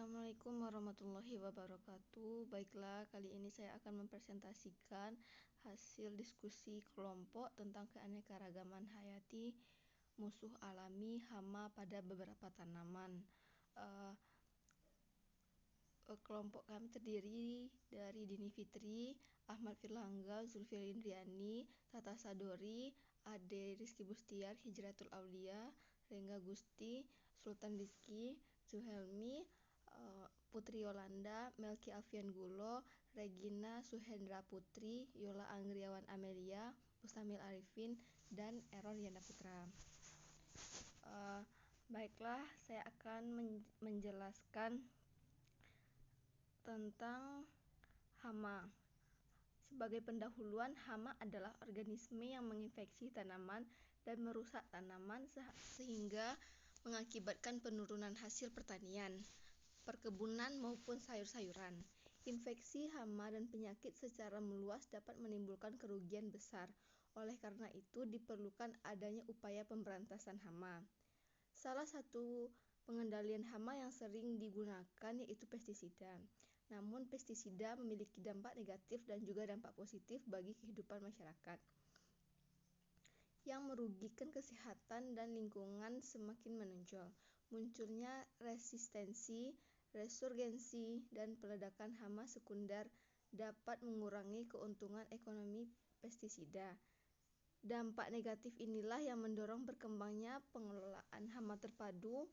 Assalamualaikum warahmatullahi wabarakatuh. Baiklah, kali ini saya akan mempresentasikan hasil diskusi kelompok tentang keanekaragaman hayati, musuh alami, hama pada beberapa tanaman. Kelompok kami terdiri dari Dini Fitri, Ahmad Firlangga, Zulfi Indriani, Tata Sadori, Ade Rizky Bustiar, Hijratul Aulia, Rengga Gusti, Sultan Rizky, Zuhelmi, Putri Yolanda, Melki Alfian Gulo, Regina Suhendra Putri, Yola Anggriawan Amelia, Mustamil Arifin, dan Errol Yana Putra. Baiklah, saya akan menjelaskan tentang hama. Sebagai pendahuluan, hama adalah organisme yang menginfeksi tanaman dan merusak tanaman sehingga mengakibatkan penurunan hasil pertanian, perkebunan maupun sayur-sayuran. Infeksi, hama, dan penyakit secara meluas dapat menimbulkan kerugian besar. Oleh karena itu, diperlukan adanya upaya pemberantasan hama. Salah satu pengendalian hama yang sering digunakan yaitu pestisida. Namun, pestisida memiliki dampak negatif dan juga dampak positif bagi kehidupan masyarakat, yang merugikan kesehatan dan lingkungan semakin menonjol. Munculnya resistensi, resurgensi, dan peledakan hama sekunder dapat mengurangi keuntungan ekonomi pestisida. Dampak negatif inilah yang mendorong berkembangnya pengelolaan hama terpadu.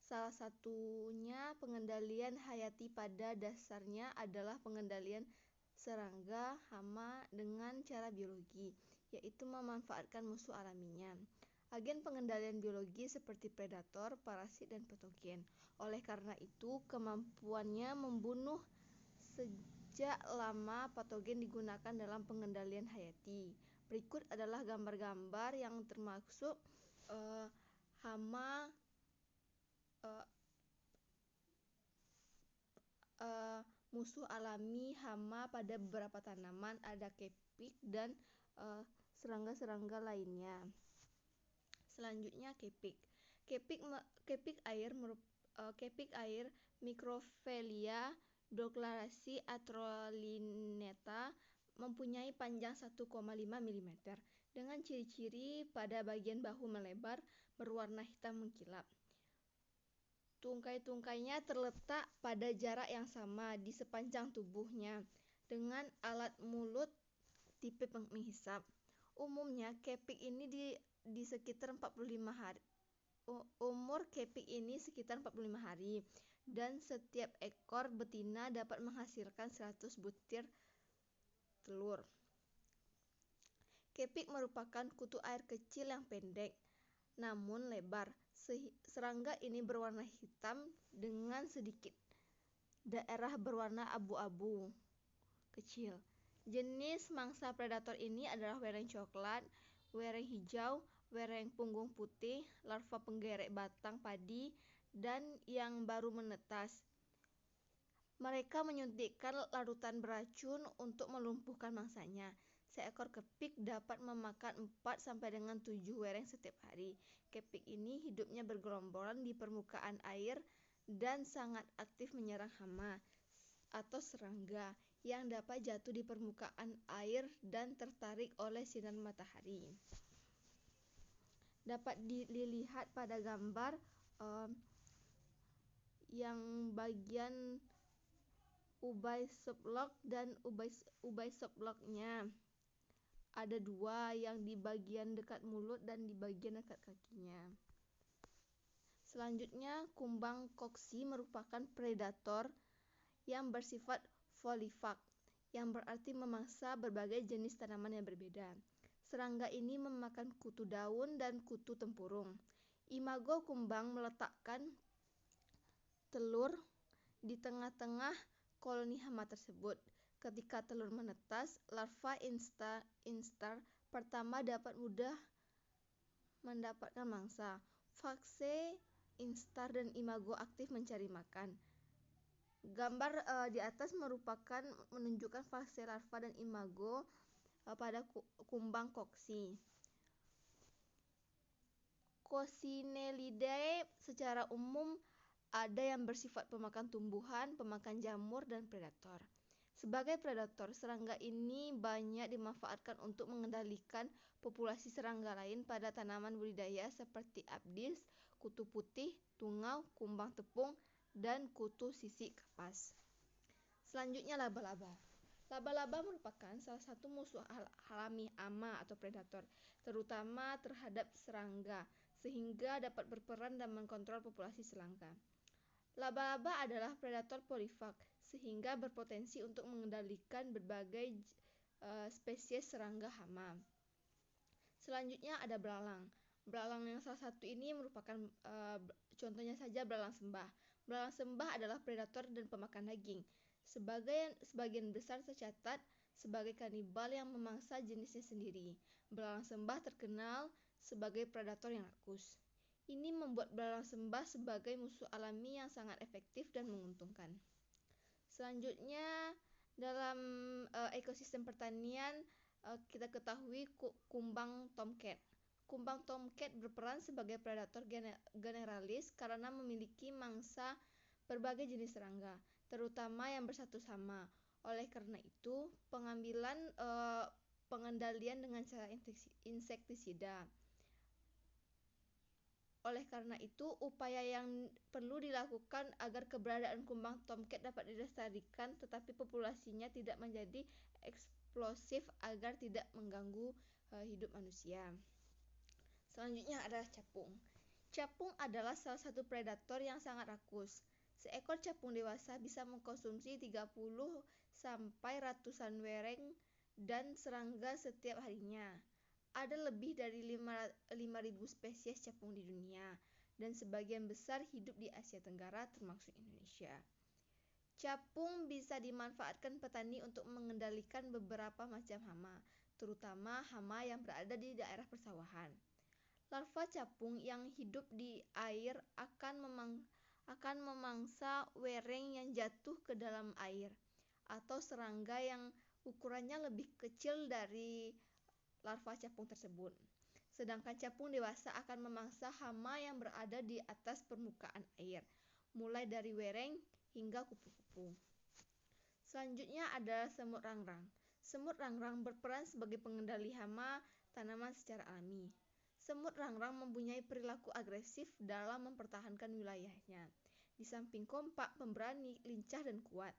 Salah satunya pengendalian hayati, pada dasarnya adalah pengendalian serangga hama dengan cara biologi, yaitu memanfaatkan musuh alaminya. Agen pengendalian biologi seperti predator, parasit, dan patogen. Oleh karena itu, kemampuannya membunuh sejak lama patogen digunakan dalam pengendalian hayati. Berikut adalah gambar-gambar yang termasuk hama musuh alami hama pada beberapa tanaman. Ada kepik dan serangga-serangga lainnya. Selanjutnya kepik. Kepik air Microfelia Douglasii atrolineta mempunyai panjang 1,5 mm dengan ciri-ciri pada bagian bahu melebar, berwarna hitam mengkilap. Tungkai-tungkainya terletak pada jarak yang sama di sepanjang tubuhnya dengan alat mulut tipe penghisap. Umumnya kepik ini di sekitar 45 hari. Umur kepik ini sekitar 45 hari dan setiap ekor betina dapat menghasilkan 100 butir telur. Kepik merupakan kutu air kecil yang pendek namun lebar. Serangga ini berwarna hitam dengan sedikit daerah berwarna abu-abu kecil. Jenis mangsa predator ini adalah wereng coklat, wereng hijau, wereng punggung putih, larva penggerek batang padi, dan yang baru menetas. Mereka menyuntikkan larutan beracun untuk melumpuhkan mangsanya. Seekor kepik dapat memakan 4 sampai dengan 7 wereng setiap hari. Kepik ini hidupnya bergerombolan di permukaan air dan sangat aktif menyerang hama atau serangga yang dapat jatuh di permukaan air dan tertarik oleh sinar matahari. Dapat dilihat pada gambar yang bagian ubai sublock dan ubai sublocknya. Ada dua, yang di bagian dekat mulut dan di bagian dekat kakinya. Selanjutnya, kumbang koksi merupakan predator yang bersifat polifag, yang berarti memangsa berbagai jenis tanaman yang berbeda. Serangga ini memakan kutu daun dan kutu tempurung. Imago kumbang meletakkan telur di tengah-tengah koloni hama tersebut. Ketika telur menetas, larva instar pertama dapat mudah mendapatkan mangsa. Fase instar dan imago aktif mencari makan. Gambar di atas menunjukkan fase larva dan imago pada kumbang koksi. Coccinellidae secara umum Ada yang bersifat pemakan tumbuhan, pemakan jamur, dan predator. Sebagai predator, serangga ini banyak dimanfaatkan untuk mengendalikan populasi serangga lain pada tanaman budidaya seperti abdis, kutu putih, tungau, kumbang tepung, dan kutu sisik kapas. Selanjutnya laba-laba. Laba-laba merupakan salah satu musuh alami hama atau predator, terutama terhadap serangga, sehingga dapat berperan dan mengkontrol populasi serangga. Laba-laba adalah predator polifag, sehingga berpotensi untuk mengendalikan berbagai spesies serangga hama. Selanjutnya ada belalang. Belalang yang salah satu ini merupakan contohnya saja belalang sembah. Belalang sembah adalah predator dan pemakan daging. Sebagian besar tercatat sebagai kanibal yang memangsa jenisnya sendiri. Belalang sembah terkenal sebagai predator yang rakus. Ini membuat belalang sembah sebagai musuh alami yang sangat efektif dan menguntungkan. Selanjutnya, dalam ekosistem pertanian, kita ketahui kumbang tomcat. Kumbang tomcat berperan sebagai predator generalis karena memiliki mangsa berbagai jenis serangga, terutama yang bersatu sama. Oleh karena itu, pengendalian dengan cara insektisida. Oleh karena itu, upaya yang perlu dilakukan agar keberadaan kumbang tomcat dapat dilestarikan tetapi populasinya tidak menjadi eksplosif agar tidak mengganggu hidup manusia. Selanjutnya adalah capung. Capung adalah salah satu predator yang sangat rakus. Seekor capung dewasa bisa mengkonsumsi 30 sampai ratusan wereng dan serangga setiap harinya. Ada lebih dari 5.000 spesies capung di dunia, dan sebagian besar hidup di Asia Tenggara termasuk Indonesia. Capung bisa dimanfaatkan petani untuk mengendalikan beberapa macam hama, terutama hama yang berada di daerah persawahan. Larva capung yang hidup di air akan memangsa wereng yang jatuh ke dalam air, atau serangga yang ukurannya lebih kecil dari larva capung tersebut. Sedangkan capung dewasa akan memangsa hama yang berada di atas permukaan air, mulai dari wereng hingga kupu-kupu. Selanjutnya adalah semut rangrang. Semut rangrang berperan sebagai pengendali hama tanaman secara alami. Semut rangrang mempunyai perilaku agresif dalam mempertahankan wilayahnya. Di samping kompak, pemberani, lincah, dan kuat.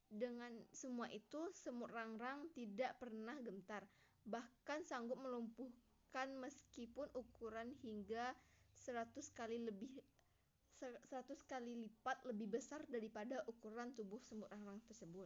Dengan semua itu, semut rangrang tidak pernah gentar, bahkan sanggup melumpuhkan meskipun ukuran hingga 100 kali lipat lebih besar daripada ukuran tubuh semut rangrang tersebut.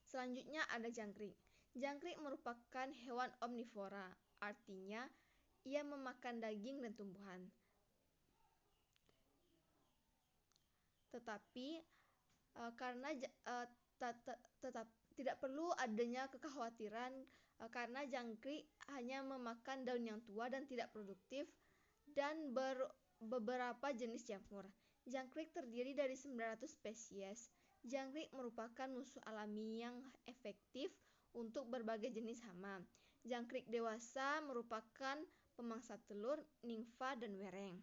Selanjutnya ada jangkrik. Jangkrik merupakan hewan omnivora, artinya ia memakan daging dan tumbuhan. Tetapi tidak perlu adanya kekhawatiran karena jangkrik hanya memakan daun yang tua dan tidak produktif dan beberapa jenis jamur. Jangkrik terdiri dari 900 spesies. Jangkrik merupakan musuh alami yang efektif untuk berbagai jenis hama. Jangkrik dewasa merupakan pemangsa telur, nimfa, dan wereng.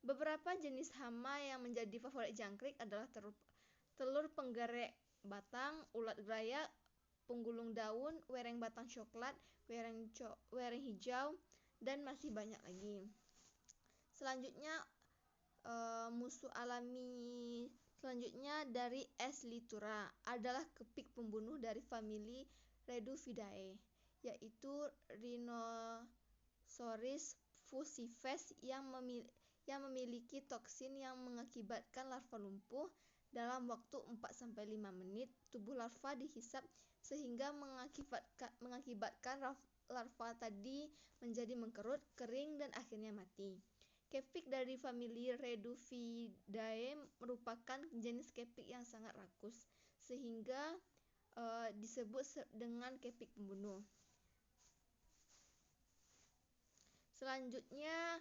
Beberapa jenis hama yang menjadi favorit jangkrik adalah telur penggerek batang, ulat gelayak, penggulung daun, wereng batang coklat, wereng hijau, dan masih banyak lagi. Selanjutnya musuh alami selanjutnya dari S. litura adalah kepik pembunuh dari famili Reduvidae, yaitu Rhinoceros fusives yang memiliki toksin yang mengakibatkan larva lumpuh. Dalam waktu 4-5 menit, tubuh larva dihisap sehingga mengakibatkan larva tadi menjadi mengkerut, kering, dan akhirnya mati. Kepik dari famili Reduvidae merupakan jenis kepik yang sangat rakus, sehingga disebut dengan kepik pembunuh. Selanjutnya,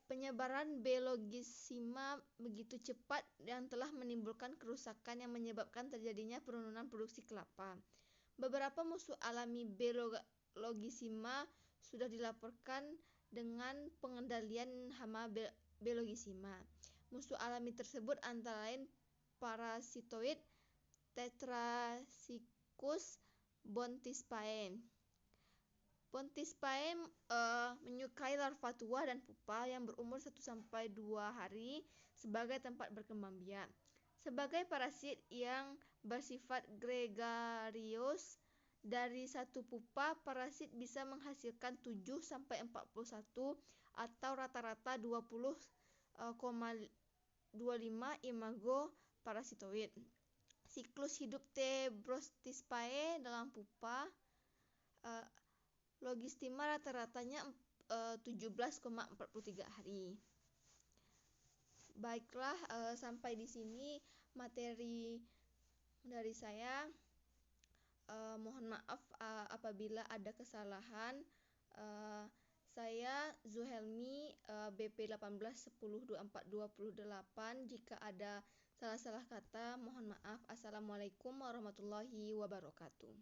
penyebaran B. longissima begitu cepat dan telah menimbulkan kerusakan yang menyebabkan terjadinya penurunan produksi kelapa. Beberapa musuh alami B. longissima sudah dilaporkan dengan pengendalian hama Bellogisima. Musuh alami tersebut antara lain parasitoid Tetrasicus bontispae. Bontispae menyukai larva tua dan pupa yang berumur 1-2 hari sebagai tempat berkembang biak. Sebagai parasit yang bersifat gregarius, dari satu pupa parasit bisa menghasilkan 7-41 atau rata-rata 20,25 imago parasitoid. Siklus hidup T. brostispae dalam pupa logistima rata-ratanya 17,43 hari. Baiklah, sampai di sini materi dari saya. Mohon maaf apabila ada kesalahan. Saya Zuhelmi, BP 18102428. Jika ada salah-salah kata, mohon maaf. Assalamualaikum warahmatullahi wabarakatuh.